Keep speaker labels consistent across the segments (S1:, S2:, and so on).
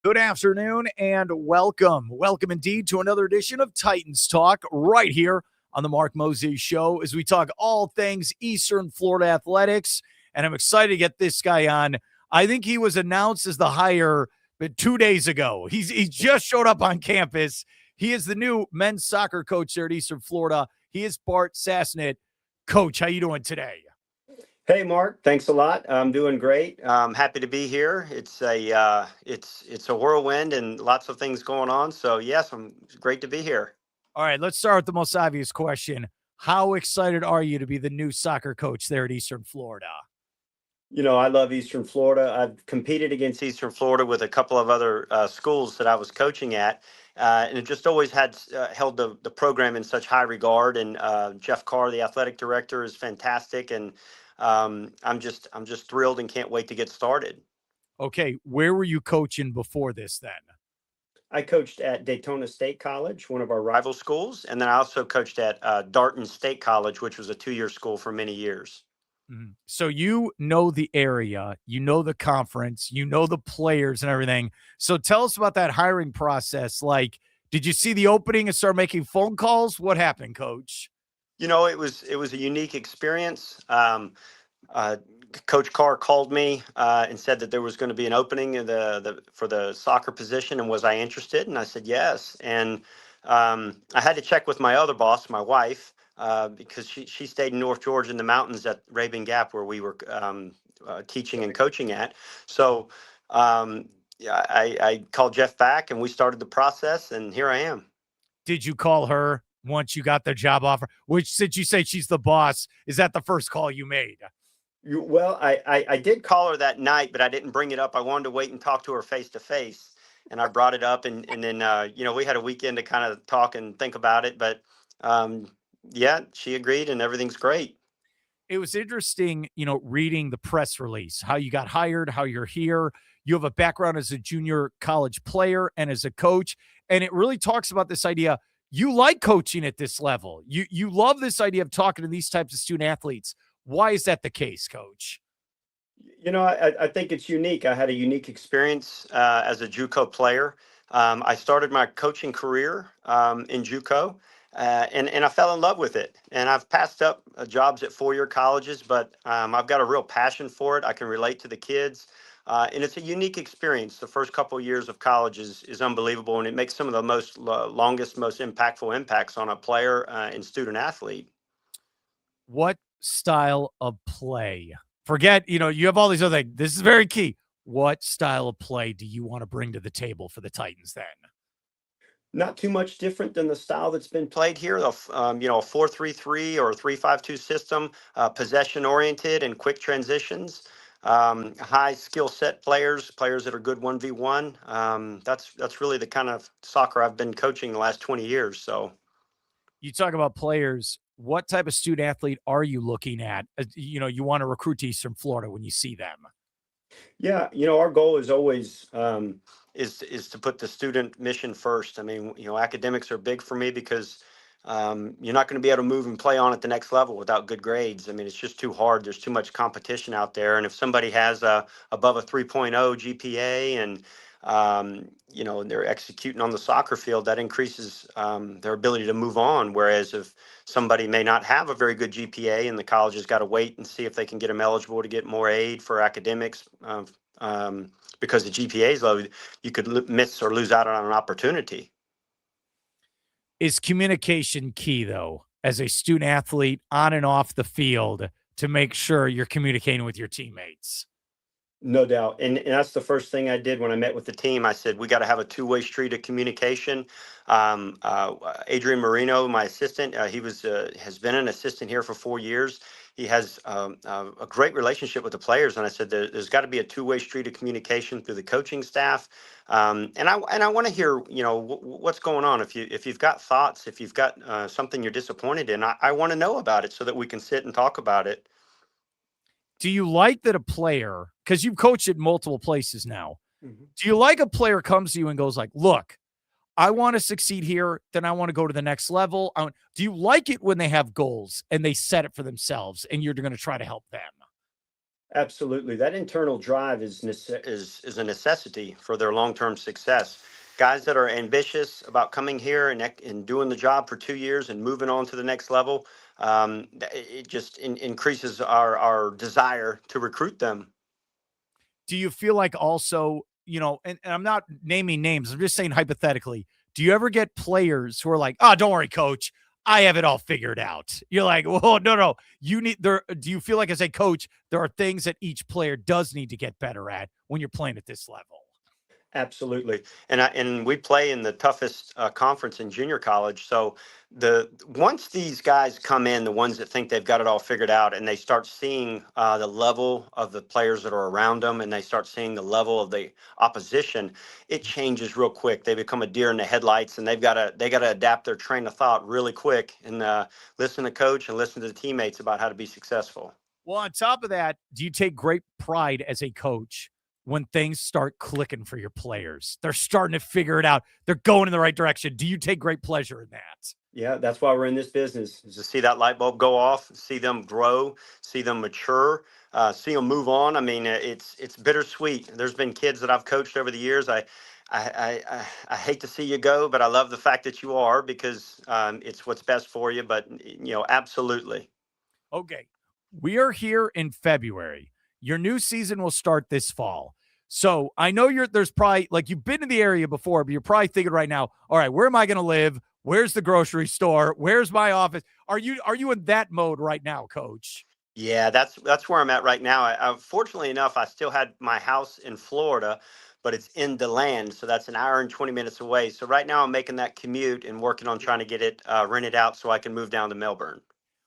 S1: Good afternoon and welcome. Welcome indeed to another edition of Titans Talk right here on the Mark Moses Show as we talk all things Eastern Florida athletics. And I'm excited to get this guy on. I think he was announced as the hire 2 days ago. He just showed up on campus. He is the new men's soccer coach there at Eastern Florida. He is Bart Sasnett. Coach, how you doing today?
S2: Hey, Mark. Thanks a lot. I'm doing great. I'm happy to be here. It's a whirlwind and lots of things going on. So yes, it's great to be here.
S1: All right, let's start with the most obvious question. How excited are you to be the new soccer coach there at Eastern Florida?
S2: You know, I love Eastern Florida. I've competed against Eastern Florida with a couple of other schools that I was coaching at, and it just always had held the program in such high regard. And Jeff Carr, the athletic director, is fantastic, and I'm just thrilled and can't wait to get started.
S1: Okay, where were you coaching before this then?
S2: I coached at Daytona State College, one of our rival schools, and then I also coached at Darton State College, which was a 2-year school for many years.
S1: So you know the area, you know the conference, you know the players and everything. So tell us about that hiring process. Like, did you see the opening and start making phone calls? What happened, coach?
S2: You know, it was a unique experience. Uh, Coach Carr called me and said that there was going to be an opening in for the soccer position, and was I interested? And I said yes. And I had to check with my other boss, my wife, because she stayed in North Georgia in the mountains at Rabun Gap, where we were teaching and coaching at. So yeah, I called Jeff back, and we started the process, and here I am.
S1: Did you call her once you got the job offer? Which, since you say she's the boss, is that the first call you made?
S2: Well, I did call her that night, but I didn't bring it up. I wanted to wait and talk to her face to face, and I brought it up, and then we had a weekend to kind of talk and think about it. But yeah, she agreed, and everything's great.
S1: It was interesting, reading the press release, how you got hired, how you're here. You have a background as a junior college player and as a coach, and it really talks about this idea. You like coaching at this level. You love this idea of talking to these types of student athletes. Why is that the case, coach?
S2: You know, I think it's unique. I had a unique experience as a JUCO player. I started my coaching career in JUCO, and I fell in love with it. And I've passed up jobs at 4-year colleges, but I've got a real passion for it. I can relate to the kids. And it's a unique experience. The first couple of years of college is unbelievable, and it makes some of the longest, most impactful impacts on a player and student athlete.
S1: What style of play? Forget, you have all these other things. This is very key. What style of play do you want to bring to the table for the Titans then?
S2: Not too much different than the style that's been played here. A 4-3-3 or a 3-5-2 system, possession oriented and quick transitions. High skill set players that are good 1v1. That's really the kind of soccer I've been coaching the last 20 years. So
S1: You talk about players. What type of student athlete are you looking at? You want to recruit to Eastern Florida when you see them.
S2: yeah, our goal is always is to put the student mission first. I mean, academics are big for me because you're not going to be able to move and play on at the next level without good grades. I mean, it's just too hard. There's too much competition out there. And if somebody has above a 3.0 GPA and and they're executing on the soccer field, that increases their ability to move on. Whereas if somebody may not have a very good GPA and the college has got to wait and see if they can get them eligible to get more aid for academics because the GPA is low, you could miss or lose out on an opportunity.
S1: Is communication key, though, as a student athlete on and off the field to make sure you're communicating with your teammates?
S2: No doubt. And that's the first thing I did when I met with the team. I said, we got to have a two-way street of communication. Adrian Marino, my assistant, has been an assistant here for 4 years. He has a great relationship with the players. And I said, there's got to be a two-way street of communication through the coaching staff. And I want to hear, what's going on. If you've got thoughts, if you've got something you're disappointed in, I want to know about it so that we can sit and talk about it.
S1: Do you like that a player, because you've coached at multiple places now,
S2: Mhm.
S1: do you like a player comes to you and goes like, look, I want to succeed here, then I want to go to the next level? Do you like it when they have goals and they set it for themselves and you're going to try to help them?
S2: Absolutely. That internal drive is a necessity for their long-term success. Guys that are ambitious about coming here and doing the job for 2 years and moving on to the next level, it just increases our desire to recruit them.
S1: Do you feel like also, and I'm not naming names, I'm just saying hypothetically, do you ever get players who are like, oh, don't worry, coach, I have it all figured out? You're like, well, no. You need there. Do you feel like as a coach, there are things that each player does need to get better at when you're playing at this level?
S2: Absolutely, and we play in the toughest conference in junior college. So the once these guys come in, the ones that think they've got it all figured out, and they start seeing the level of the players that are around them, and they start seeing the level of the opposition, it changes real quick. They become a deer in the headlights, and they got to adapt their train of thought really quick and listen to coach and listen to the teammates about how to be successful.
S1: Well, on top of that, do you take great pride as a coach when things start clicking for your players? They're starting to figure it out. They're going in the right direction. Do you take great pleasure in that?
S2: Yeah, that's why we're in this business, is to see that light bulb go off, see them grow, see them mature, see them move on. I mean, it's bittersweet. There's been kids that I've coached over the years. I hate to see you go, but I love the fact that you are, because it's what's best for you. But absolutely.
S1: Okay. We are here in February. Your new season will start this fall. So I know there's probably like you've been in the area before, but you're probably thinking right now, all right, where am I going to live? Where's the grocery store? Where's my office? Are you in that mode right now, coach?
S2: Yeah, that's where I'm at right now. Fortunately enough, I still had my house in Florida, but it's in DeLand, so that's an hour and 20 minutes away. So right now, I'm making that commute and working on trying to get it rented out so I can move down to Melbourne.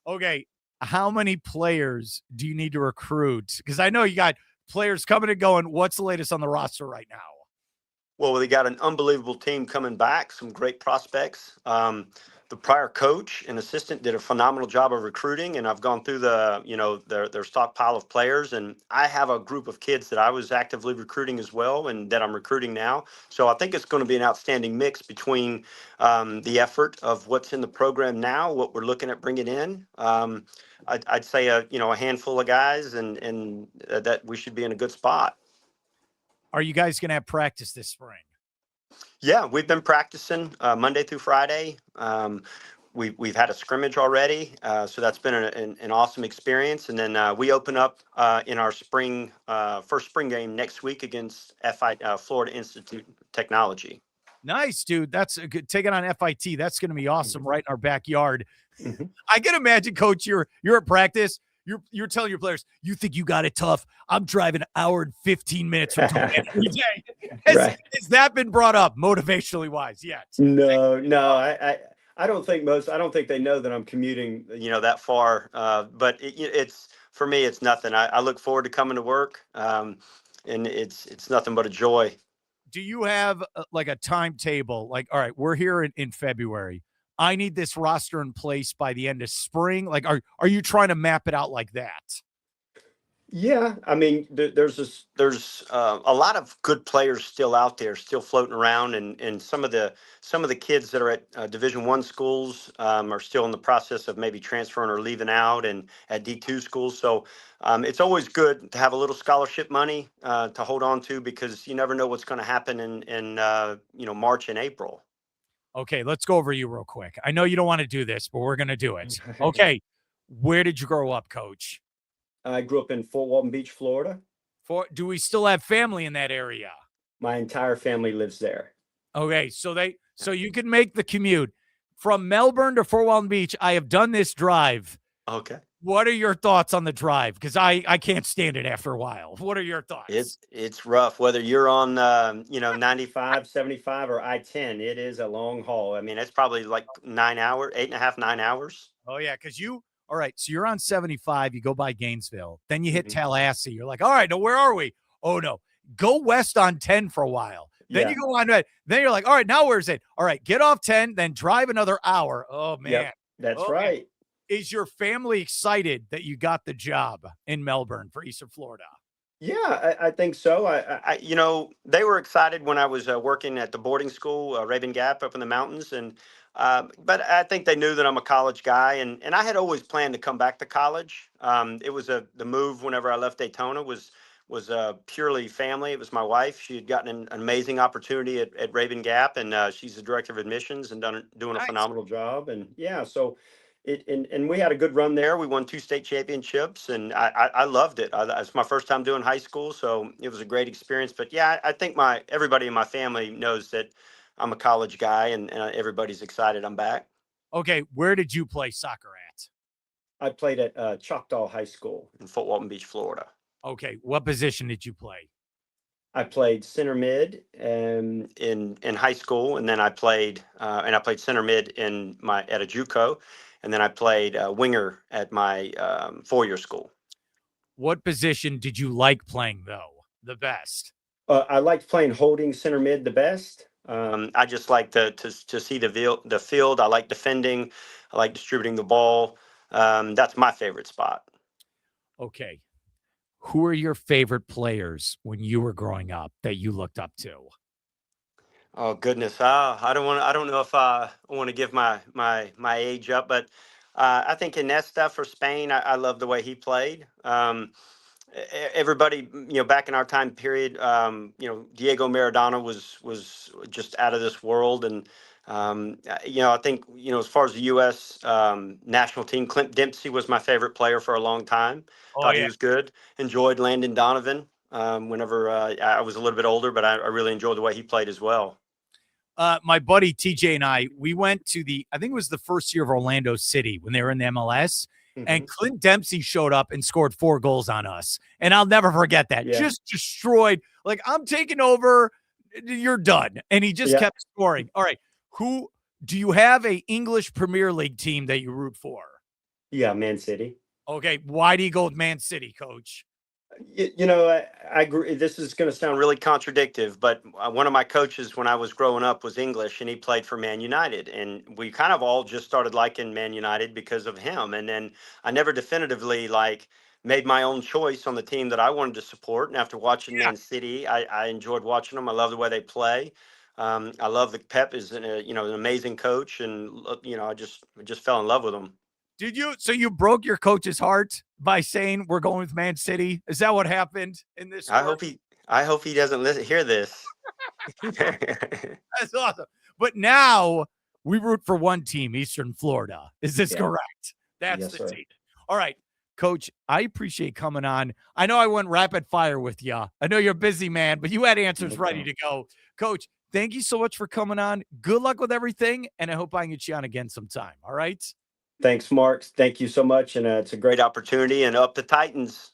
S1: Okay. How many players do you need to recruit? Because I know you got players coming and going. What's the latest on the roster right now?
S2: Well, they got an unbelievable team coming back, some great prospects. The prior coach and assistant did a phenomenal job of recruiting, and I've gone through their stockpile of players, and I have a group of kids that I was actively recruiting as well, and that I'm recruiting now. So I think it's going to be an outstanding mix between the effort of what's in the program now, what we're looking at bringing in. I'd say a handful of guys, and that we should be in a good spot.
S1: Are you guys going to have practice this spring?
S2: Yeah, we've been practicing Monday through Friday. We've had a scrimmage already, so that's been an awesome experience. And then we open up in our first spring game next week against Florida Institute of Technology.
S1: Nice, dude. That's a good taking on FIT. That's going to be awesome right in our backyard.
S2: Mhm.
S1: I can imagine, coach, you're at practice. You're telling your players, you think you got it tough. I'm driving an hour and 15 minutes from Deland every day.
S2: Right.
S1: Has that been brought up motivationally wise yet?
S2: No, I don't think I don't think they know that I'm commuting, that far. But it's for me, it's nothing. I look forward to coming to work, and it's nothing but a joy.
S1: Do you have like a timetable? Like, all right, we're here in February. I need this roster in place by the end of spring. Like, are you trying to map it out like that?
S2: Yeah, I mean, there's a lot of good players still out there, still floating around, and some of the kids that are at Division I schools are still in the process of maybe transferring or leaving out, and at D2 schools. So it's always good to have a little scholarship money to hold on to, because you never know what's going to happen in March and April.
S1: Okay, let's go over you real quick. I know you don't want to do this, but we're going to do it. Okay, where did you grow up, coach?
S2: I grew up in Fort Walton Beach, Florida.
S1: Do we still have family in that area?
S2: My entire family lives there.
S1: Okay, so you can make the commute from Melbourne to Fort Walton Beach. I have done this drive.
S2: Okay.
S1: What are your thoughts on the drive? Because I can't stand it after a while. What are your
S2: It's
S1: thoughts?
S2: it's rough, whether you're on 95, 75, or I-10. It is a long haul. I mean, it's probably like 9 hours, 8.5, 9 hours.
S1: Oh yeah, because you all right. So you're on 75. You go by Gainesville, then you hit
S2: Hmm.
S1: Tallahassee. You're like, all right, no, where are we? Oh no, go west on 10 for a while. Then you
S2: Yeah.
S1: go on red. Then you're like, all right, now where's it? All right, get off 10, then drive another hour. Oh man.
S2: Yep. That's
S1: Oh man.
S2: right.
S1: Is your family excited that you got the job in Melbourne for Eastern Florida?
S2: Yeah, I think so. They were excited when I was working at the boarding school, Raven Gap, up in the mountains, and But I think they knew that I'm a college guy, and I had always planned to come back to college. It was the move whenever I left Daytona was purely family. It was my wife. She had gotten an amazing opportunity at Raven Gap, and she's the director of admissions and doing a
S1: Nice.
S2: phenomenal job. And yeah, so and we had a good run there. We won 2 state championships, and I loved it. It's my first time doing high school, so it was a great experience. But yeah, I think my everybody in my family knows that I'm a college guy, and everybody's excited I'm back.
S1: Okay, where did you play soccer at?
S2: I played at Choctaw High School in Fort Walton Beach, Florida.
S1: Okay, what position did you play?
S2: I played center mid in high school, and then I played center mid at a JUCO, and then I played winger at my 4-year school.
S1: What position did you like playing though the best?
S2: I liked playing holding center mid the best. I just like to see the field. I like defending. I like distributing the ball. That's my favorite spot.
S1: Okay. Who are your favorite players when you were growing up that you looked up to?
S2: Oh goodness, I don't want. I don't know if I want to give my age up, but I think Iniesta for Spain. I love the way he played. Everybody, back in our time period, Diego Maradona was just out of this world, and I think as far as the U.S. National team, Clint Dempsey was my favorite player for a long time.
S1: Oh
S2: Thought he
S1: yeah.
S2: was good. Enjoyed Landon Donovan. Whenever I was a little bit older, but I really enjoyed the way he played as well.
S1: My buddy TJ and we went to I think it was the first year of Orlando City when they were in the MLS, and
S2: Hmm.
S1: Clint Dempsey showed up and scored 4 goals on us. And I'll never forget that.
S2: Yeah,
S1: Just destroyed. Like, I'm taking over. You're done. And he just
S2: yeah,
S1: kept scoring. All right. Who do you have a English Premier League team that you root for?
S2: yeah. Man City.
S1: Okay. Why do you go with Man City, coach?
S2: I agree. This is going to sound really contradictive, but one of my coaches when I was growing up was English, and he played for Man United, and we kind of all just started liking Man United because of him. And then I never definitively made my own choice on the team that I wanted to support. And after watching
S1: Yeah.
S2: Man City, I enjoyed watching them. I love the way they play. I love that Pep is an amazing coach, and I just fell in love with him.
S1: Did you? So you broke your coach's heart by saying we're going with Man City? Is that what happened in this
S2: I
S1: story?
S2: hope he I hope he doesn't hear this.
S1: That's awesome. But now we root for one team, Eastern Florida. Is this
S2: Yeah.
S1: correct? That's
S2: Yes,
S1: the
S2: sir.
S1: team. All right, coach, I appreciate coming on. I know I went rapid fire with you. I know you're a busy man, but you had answers
S2: No
S1: ready
S2: problem.
S1: to go. Coach, thank you so much for coming on. Good luck with everything, and I hope I can get you on again sometime. All right?
S2: Thanks, Mark. Thank you so much. And it's a great opportunity. And up the Titans.